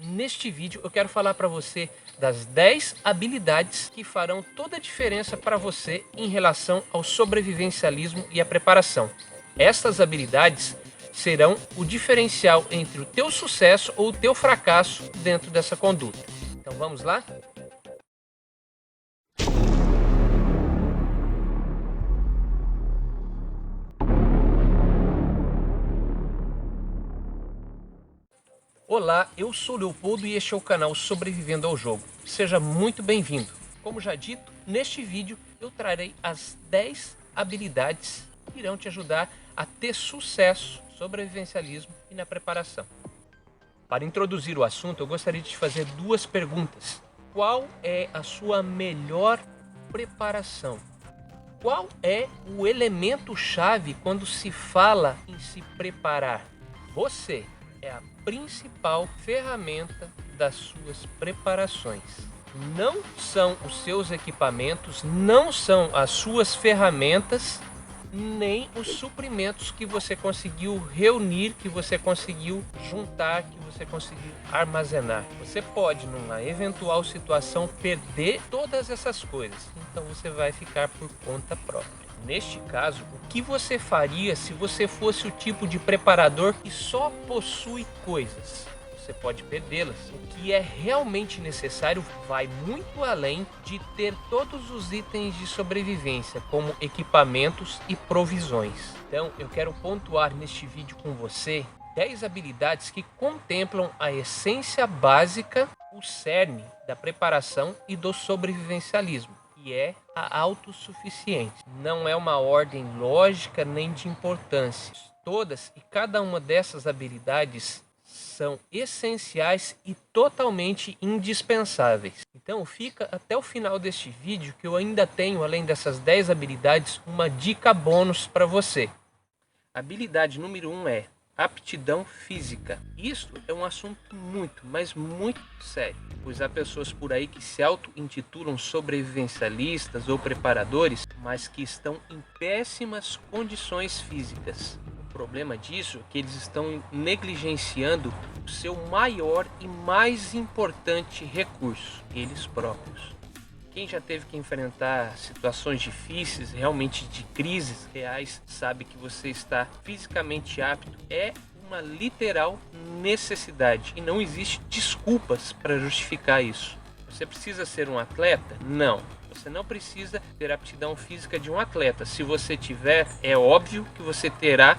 Neste vídeo eu quero falar para você das 10 habilidades que farão toda a diferença para você em relação ao sobrevivencialismo e a preparação. Estas habilidades serão o diferencial entre o teu sucesso ou o teu fracasso dentro dessa conduta. Então vamos lá? Olá, eu sou o Leopoldo e este é o canal Sobrevivendo ao Jogo. Seja muito bem-vindo. Como já dito, neste vídeo eu trarei as 10 habilidades que irão te ajudar a ter sucesso no sobrevivencialismo e na preparação. Para introduzir o assunto, eu gostaria de te fazer duas perguntas. Qual é a sua melhor preparação? Qual é o elemento-chave quando se fala em se preparar? Você é a principal ferramenta das suas preparações. Não são os seus equipamentos, não são as suas ferramentas, nem os suprimentos que você conseguiu reunir, que você conseguiu juntar, que você conseguiu armazenar. Você pode, numa eventual situação, perder todas essas coisas. Então você vai ficar por conta própria. Neste caso, o que você faria se você fosse o tipo de preparador que só possui coisas? Você pode perdê-las. O que é realmente necessário vai muito além de ter todos os itens de sobrevivência, como equipamentos e provisões. Então, eu quero pontuar neste vídeo com você 10 habilidades que contemplam a essência básica, o cerne da preparação e do sobrevivencialismo. Que é a autossuficiência. Não é uma ordem lógica nem de importância. Todas e cada uma dessas habilidades são essenciais e totalmente indispensáveis. Então fica até o final deste vídeo que eu ainda tenho, além dessas 10 habilidades, uma dica bônus para você. Habilidade número 1 é aptidão física. Isto é um assunto muito, mas muito sério, pois há pessoas por aí que se auto-intitulam sobrevivencialistas ou preparadores, mas que estão em péssimas condições físicas. O problema disso é que eles estão negligenciando o seu maior e mais importante recurso, eles próprios. Quem já teve que enfrentar situações difíceis, realmente de crises reais, sabe que você está fisicamente apto. É uma literal necessidade e não existe desculpas para justificar isso. Você precisa ser um atleta? Não. Você não precisa ter a aptidão física de um atleta. Se você tiver, é óbvio que você terá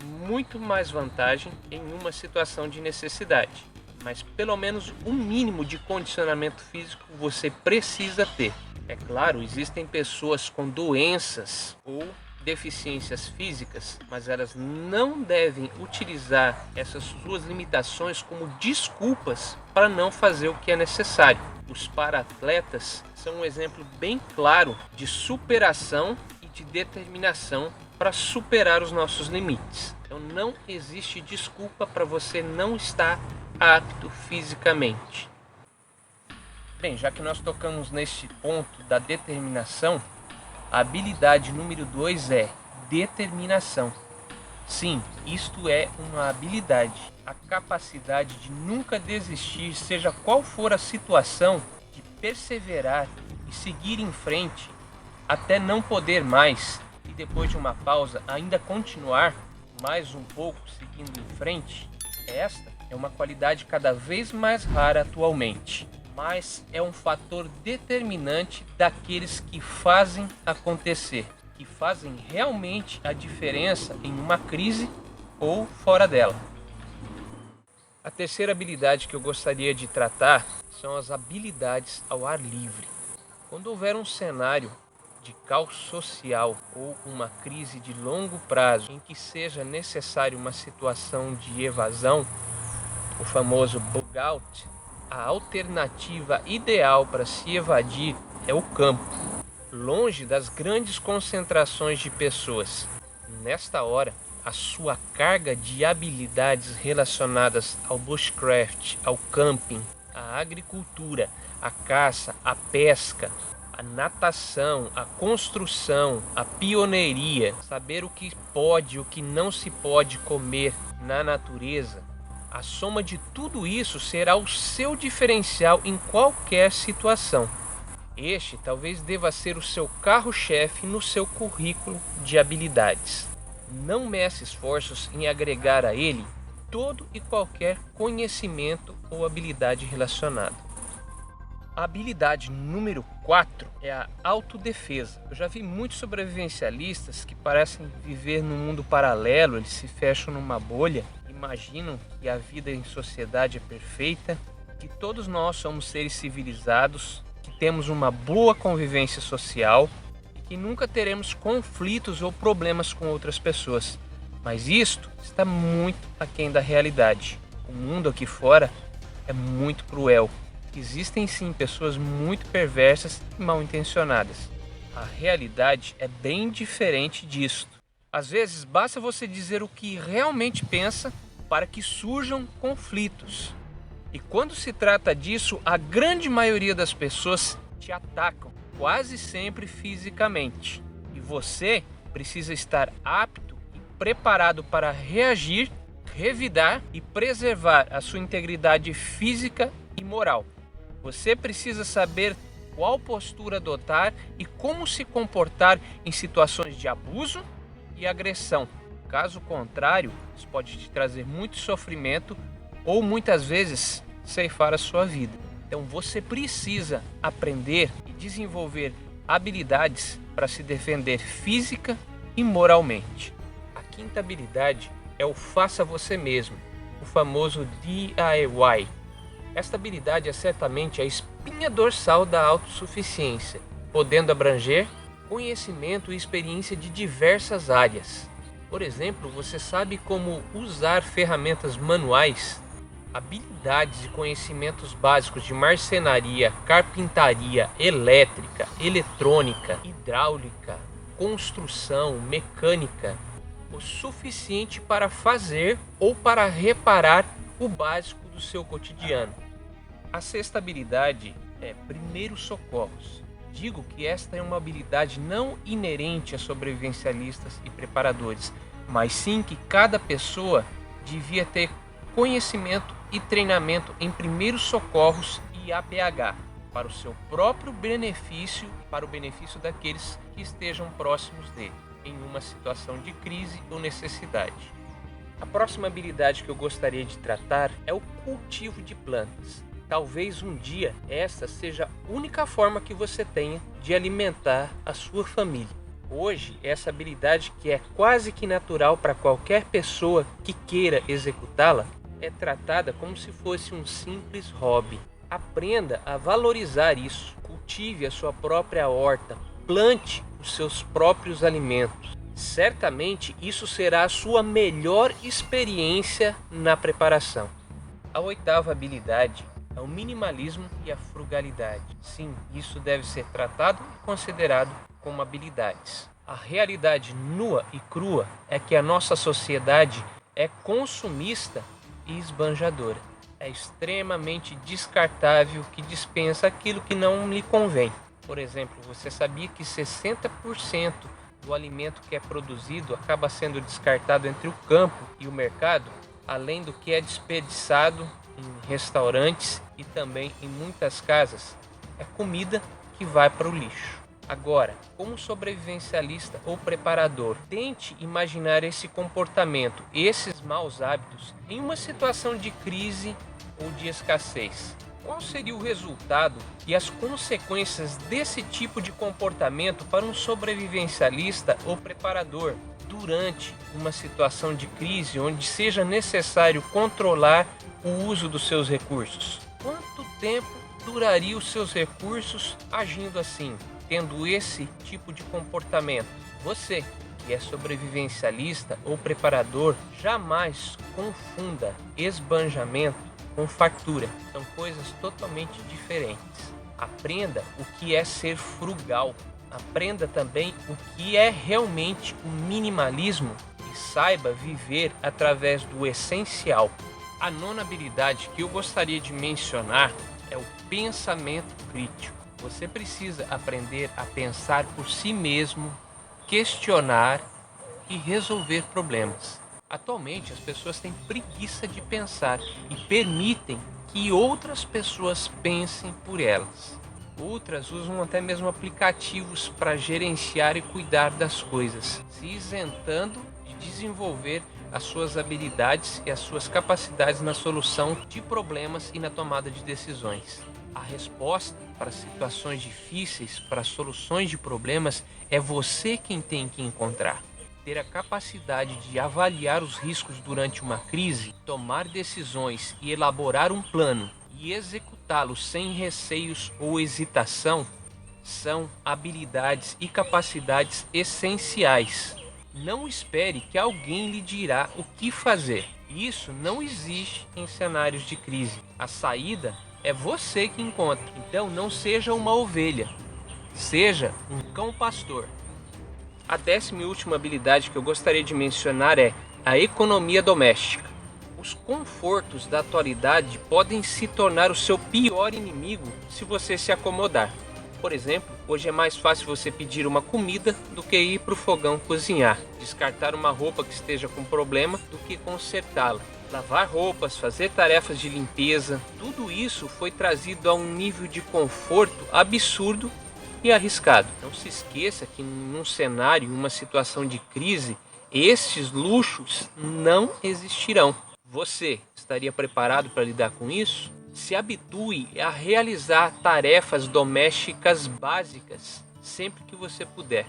muito mais vantagem em uma situação de necessidade. Mas pelo menos um mínimo de condicionamento físico você precisa ter. É claro, existem pessoas com doenças ou deficiências físicas, mas elas não devem utilizar essas suas limitações como desculpas para não fazer o que é necessário. Os para-atletas são um exemplo bem claro de superação e de determinação para superar os nossos limites. Então não existe desculpa para você não estar apto fisicamente. Bem, já que nós tocamos neste ponto da determinação, a habilidade número 2 é determinação. Sim, isto é uma habilidade, a capacidade de nunca desistir, seja qual for a situação, de perseverar e seguir em frente até não poder mais e depois de uma pausa ainda continuar mais um pouco seguindo em frente. Esta é uma qualidade cada vez mais rara atualmente, mas é um fator determinante daqueles que fazem acontecer, que fazem realmente a diferença em uma crise ou fora dela. A terceira habilidade que eu gostaria de tratar são as habilidades ao ar livre. Quando houver um cenário de caos social ou uma crise de longo prazo em que seja necessário uma situação de evasão, o famoso bug out, a alternativa ideal para se evadir é o campo, longe das grandes concentrações de pessoas. Nesta hora, a sua carga de habilidades relacionadas ao bushcraft, ao camping, à agricultura, à caça, à pesca, a natação, a construção, a pioneiria, saber o que pode e o que não se pode comer na natureza, A soma de tudo isso será o seu diferencial em qualquer situação. Este talvez deva ser o seu carro-chefe no seu currículo de habilidades. Não meça esforços em agregar a ele todo e qualquer conhecimento ou habilidade relacionada. A habilidade número 4 é a autodefesa. Eu já vi muitos sobrevivencialistas que parecem viver num mundo paralelo, eles se fecham numa bolha, imaginam que a vida em sociedade é perfeita, que todos nós somos seres civilizados, que temos uma boa convivência social e que nunca teremos conflitos ou problemas com outras pessoas. Mas isto está muito aquém da realidade. O mundo aqui fora é muito cruel. Existem sim pessoas muito perversas e mal intencionadas. A realidade é bem diferente disto. Às vezes basta você dizer o que realmente pensa para que surjam conflitos. E quando se trata disso, a grande maioria das pessoas te atacam, quase sempre fisicamente. E você precisa estar apto e preparado para reagir, revidar e preservar a sua integridade física e moral. Você precisa saber qual postura adotar e como se comportar em situações de abuso e agressão. Caso contrário, isso pode te trazer muito sofrimento ou muitas vezes ceifar a sua vida. Então você precisa aprender e desenvolver habilidades para se defender física e moralmente. A quinta habilidade é o faça você mesmo, o famoso DIY. Esta habilidade é certamente a espinha dorsal da autossuficiência, podendo abranger conhecimento e experiência de diversas áreas. Por exemplo, você sabe como usar ferramentas manuais, habilidades e conhecimentos básicos de marcenaria, carpintaria, elétrica, eletrônica, hidráulica, construção, mecânica, o suficiente para fazer ou para reparar o básico do seu cotidiano. A sexta habilidade é primeiros socorros. Digo que esta é uma habilidade não inerente a sobrevivencialistas e preparadores, mas sim que cada pessoa devia ter conhecimento e treinamento em primeiros socorros e APH, para o seu próprio benefício e para o benefício daqueles que estejam próximos dele, em uma situação de crise ou necessidade. A próxima habilidade que eu gostaria de tratar é o cultivo de plantas. Talvez um dia esta seja a única forma que você tenha de alimentar a sua família. Hoje, essa habilidade, que é quase que natural para qualquer pessoa que queira executá-la, é tratada como se fosse um simples hobby. Aprenda a valorizar isso. Cultive a sua própria horta. Plante os seus próprios alimentos. Certamente isso será a sua melhor experiência na preparação. A oitava habilidade é o minimalismo e a frugalidade. Sim, isso deve ser tratado e considerado como habilidades. A realidade nua e crua é que a nossa sociedade é consumista e esbanjadora. É extremamente descartável, que dispensa aquilo que não lhe convém. Por exemplo, você sabia que 60% do alimento que é produzido acaba sendo descartado entre o campo e o mercado, além do que é desperdiçado em restaurantes e também em muitas casas? É comida que vai para o lixo. Agora, como sobrevivencialista ou preparador, tente imaginar esse comportamento, esses maus hábitos, em uma situação de crise ou de escassez. Qual seria o resultado e as consequências desse tipo de comportamento para um sobrevivencialista ou preparador durante uma situação de crise onde seja necessário controlar o uso dos seus recursos? Quanto tempo duraria os seus recursos agindo assim, tendo esse tipo de comportamento? Você, que é sobrevivencialista ou preparador, jamais confunda esbanjamento com fartura. São coisas totalmente diferentes. Aprenda o que é ser frugal. Aprenda também o que é realmente o minimalismo e saiba viver através do essencial. A nona habilidade que eu gostaria de mencionar é o pensamento crítico. Você precisa aprender a pensar por si mesmo, questionar e resolver problemas. Atualmente, as pessoas têm preguiça de pensar e permitem que outras pessoas pensem por elas. Outras usam até mesmo aplicativos para gerenciar e cuidar das coisas, se isentando de desenvolver as suas habilidades e as suas capacidades na solução de problemas e na tomada de decisões. A resposta para situações difíceis, para soluções de problemas, é você quem tem que encontrar. Ter a capacidade de avaliar os riscos durante uma crise, tomar decisões e elaborar um plano e executá-lo sem receios ou hesitação são habilidades e capacidades essenciais. Não espere que alguém lhe dirá o que fazer. Isso não existe em cenários de crise. A saída é você que encontra. Então não seja uma ovelha, seja um cão pastor. A 10ª e última habilidade que eu gostaria de mencionar é a economia doméstica. Os confortos da atualidade podem se tornar o seu pior inimigo se você se acomodar. Por exemplo, hoje é mais fácil você pedir uma comida do que ir para o fogão cozinhar, descartar uma roupa que esteja com problema do que consertá-la, lavar roupas, fazer tarefas de limpeza, tudo isso foi trazido a um nível de conforto absurdo e arriscado. Não se esqueça que num cenário, em uma situação de crise, estes luxos não existirão. Você estaria preparado para lidar com isso? Se habitue a realizar tarefas domésticas básicas sempre que você puder.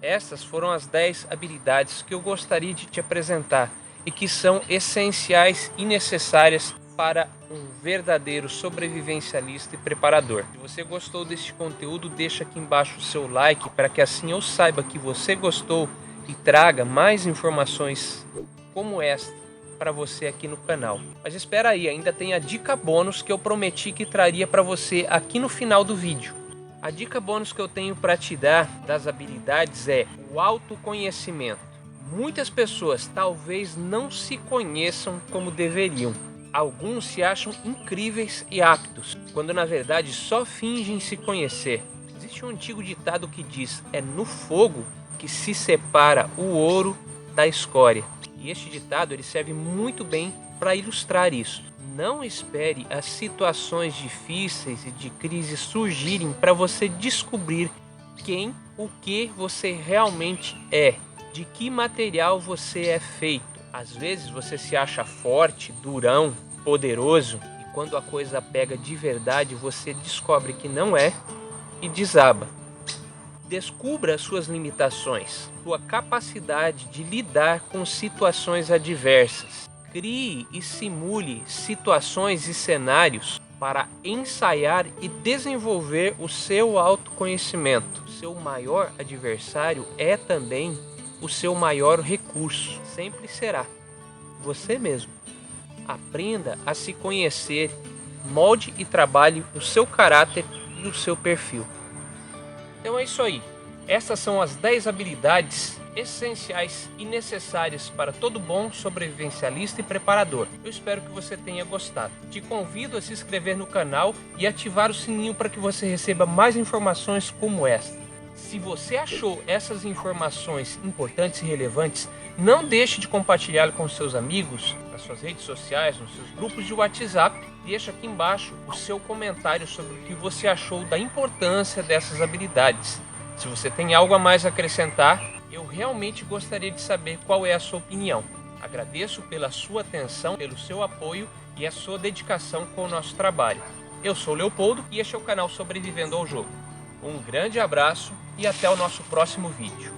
Essas foram as 10 habilidades que eu gostaria de te apresentar e que são essenciais e necessárias para um verdadeiro sobrevivencialista e preparador. Se você gostou deste conteúdo, deixa aqui embaixo o seu like para que assim eu saiba que você gostou e traga mais informações como esta para você aqui no canal. Mas espera aí, ainda tem a dica bônus que eu prometi que traria para você aqui no final do vídeo. A dica bônus que eu tenho para te dar das habilidades é o autoconhecimento. Muitas pessoas talvez não se conheçam como deveriam. Alguns se acham incríveis e aptos, quando na verdade só fingem se conhecer. Existe um antigo ditado que diz: é no fogo que se separa o ouro da escória. E este ditado ele serve muito bem para ilustrar isso. Não espere as situações difíceis e de crise surgirem para você descobrir quem, o que você realmente é, de que material você é feito. Às vezes você se acha forte, durão, poderoso, e quando a coisa pega de verdade você descobre que não é e desaba. Descubra as suas limitações, sua capacidade de lidar com situações adversas. Crie e simule situações e cenários para ensaiar e desenvolver o seu autoconhecimento. Seu maior adversário é também o seu maior recurso. Sempre será você mesmo. Aprenda a se conhecer, molde e trabalhe o seu caráter e o seu perfil. Então é isso aí. Essas são as 10 habilidades essenciais e necessárias para todo bom sobrevivencialista e preparador. Eu espero que você tenha gostado. Te convido a se inscrever no canal e ativar o sininho para que você receba mais informações como esta. Se você achou essas informações importantes e relevantes, não deixe de compartilhá-lo com seus amigos, nas suas redes sociais, nos seus grupos de WhatsApp. Deixa aqui embaixo o seu comentário sobre o que você achou da importância dessas habilidades. Se você tem algo a mais a acrescentar, eu realmente gostaria de saber qual é a sua opinião. Agradeço pela sua atenção, pelo seu apoio e a sua dedicação com o nosso trabalho. Eu sou o Leopoldo e este é o canal Sobrevivendo ao Jogo. Um grande abraço e até o nosso próximo vídeo.